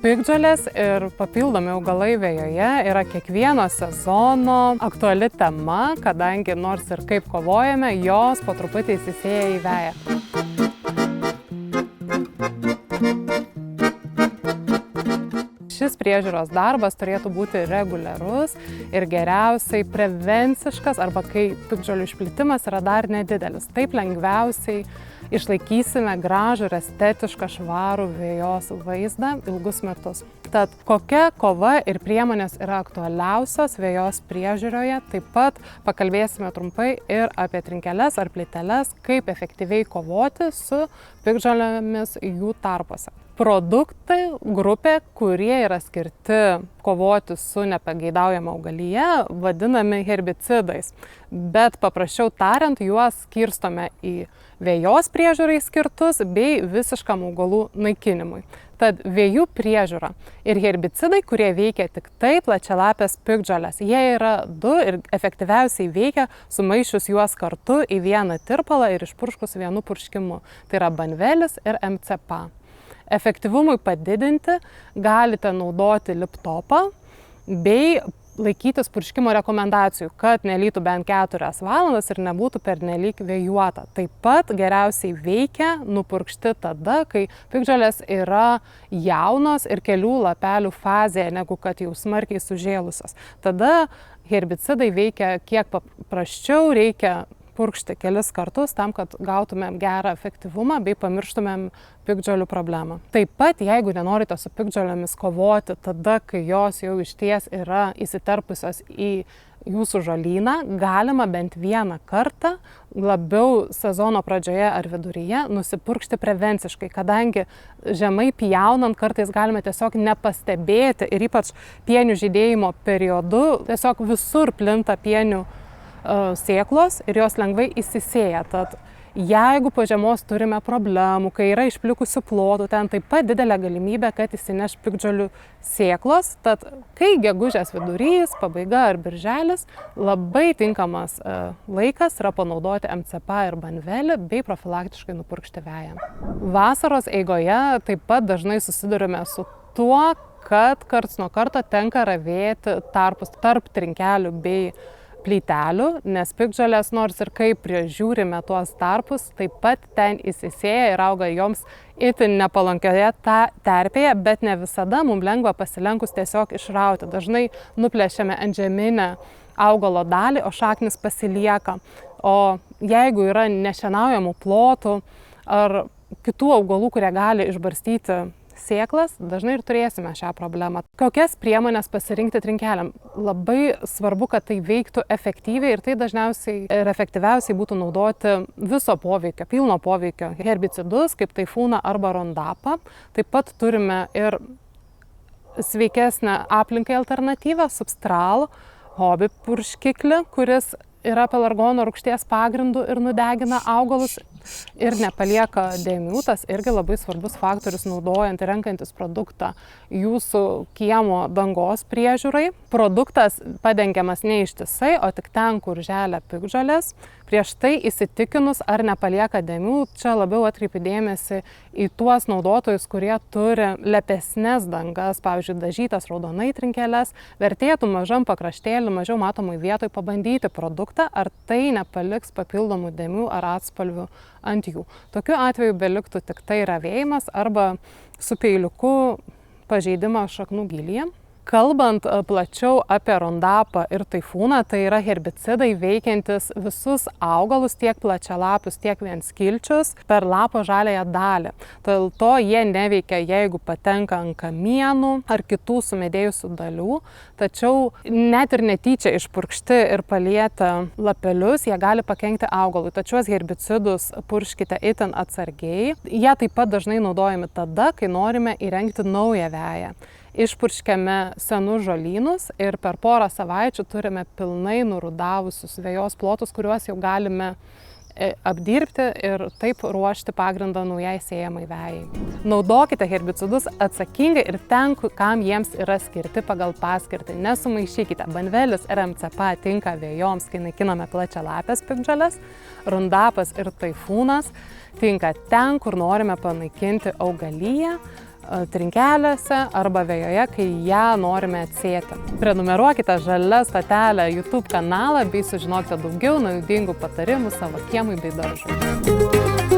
Piktžolės ir papildomi augalai vejoje yra kiekvieno sezono aktuali tema, kadangi nors ir kaip kovojame, jos po truputį įsisėja į veją. Šis priežiūros darbas turėtų būti reguliarus ir geriausiai prevenciškas arba kai piktžolių išplitimas yra dar nedidelis. Taip lengviausiai išlaikysime gražų ir estetišką švarų vejos vaizdą ilgus metus. Tad kokia kova ir priemonės yra aktualiausios vejos priežiūroje, taip pat pakalbėsime trumpai ir apie trinkeles ar plyteles, kaip efektyviai kovoti su piktžolėmis jų tarpuose. Produktai grupė, kurie yra skirti kovoti su nepageidaujama augalija, vadinami herbicidais. Bet paprasčiau tariant, juos skirstome į vejos priežiūrai skirtus bei visiškam augalų naikinimui. Tad vejų priežiūra ir herbicidai, kurie veikia tik tai plačialapės piktžolės. Jie yra du ir efektyviausiai veikia sumaišius juos kartu į vieną tirpalą ir išpurškus vienu purškimu. Tai yra banvelis ir MCPA. Efektyvumui padidinti galite naudoti liptopą bei laikytis purškimo rekomendacijų, kad nelytų bent 4 valandas ir nebūtų pernelyg vėjuota. Taip pat geriausiai veikia nupurkšti tada, kai piktžolės yra jaunos ir kelių lapelių fazėje, negu kad jau smarkiai sužėlusios. Tada herbicidai veikia kiek paprasčiau, reikia purkšti kelis kartus tam, kad gautumėm gerą efektyvumą bei pamirštumėm piktžolių problemą. Taip pat, jeigu nenorite su piktžolėmis kovoti tada, kai jos jau išties yra įsiterpusios į jūsų žolyną, galima bent vieną kartą, labiau sezono pradžioje ar viduryje, nusipurkšti prevenciškai, kadangi žemai pjaunant kartais galime tiesiog nepastebėti ir ypač pienių žydėjimo periodu tiesiog visur plinta pienių sėklos ir jos lengvai įsisėja. Tad jeigu po žiemos turime problemų, kai yra išplikusių plotų, ten taip pat didelė galimybė, kad įsineš piktžolių sėklos. Tad kai gegužės vidurys, pabaiga ar birželis, labai tinkamas laikas yra panaudoti MCPA ir banvelį bei profilaktiškai nupurkšti veją. Vasaros eigoje taip pat dažnai susidurime su tuo, kad karts nuo karto tenka ravėti tarpus tarp trinkelių bei plytelių, nes piktžolės nors ir kaip prižiūrime tuos tarpus, taip pat ten įsisėja ir auga joms itin nepalankioje terpėje, bet ne visada mums lengva pasilenkus tiesiog išrauti. Dažnai nuplėšiame antžeminę augalo dalį, o šaknis pasilieka. O jeigu yra nešienaujamų plotų ar kitų augalų, kurie gali išbarstyti sėklas, dažnai ir turėsime šią problemą. Kokias priemonės pasirinkti trinkeliam? Labai svarbu, kad tai veiktų efektyviai ir tai dažniausiai ir efektyviausiai būtų naudoti viso poveikio, pilno poveikio herbicidus, kaip taifūną arba rondapą. Taip pat turime ir sveikesnę aplinkai alternatyvą, substral, hobby purškiklį, kuris yra pelargono rūgšties pagrindu ir nudegina augalus ir nepalieka dėmių. Tas irgi labai svarbus faktorius naudojant ir renkantis produktą jūsų kiemo dangos priežiūrai. Produktas padengiamas ne ištisai, o tik ten, kur želia piktžolės. Prieš tai įsitikinus, ar nepalieka dėmių, čia labiau atkreipiu dėmesį į tuos naudotojus, kurie turi lepesnes dangas, pavyzdžiui, dažytas raudonai trinkeles, vertėtų mažam pakraštėlį, mažiau matomai vietoj pabandyti produktą, ar tai nepaliks papildomų dėmių ar atspalvių ant jų. Tokiu atveju beliktų tik tai ravėjimas arba su peiliuku pažeidimas šaknų gylyje. Kalbant plačiau apie rondapą ir taifūną, tai yra herbicidai veikiantis visus augalus, tiek plačialapius, tiek vienskilčius per lapo žaliąją dalį. Dėl to jie neveikia, jeigu patenka ant kamienų ar kitų sumedėjusių dalių. Tačiau net ir netyčia išpurkšti ir palietę lapelius, jie gali pakenkti augalui. Tačiau herbicidus purškite itin atsargiai. Jie taip pat dažnai naudojami tada, kai norime įrengti naują veją. Išpurškiame senus žolynus ir per porą savaičių turime pilnai nurudavusius vejos plotus, kuriuos jau galime apdirbti ir taip ruošti pagrindą naujai sėjamai vejai. Naudokite herbicidus atsakingai ir ten, kam jiems yra skirti pagal paskirtį. Nesumaišykite. Banvelis ir MCPA tinka vejoms, kai naikiname plačialapės piktžoles. Rondapas ir taifūnas tinka ten, kur norime panaikinti augaliją, trinkelėse arba vėjoje, kai ją norime atsėti. Prenumeruokite Žalia stotelė YouTube kanalą bei sužinokite daugiau naudingų patarimų savo kiemui bei daržui.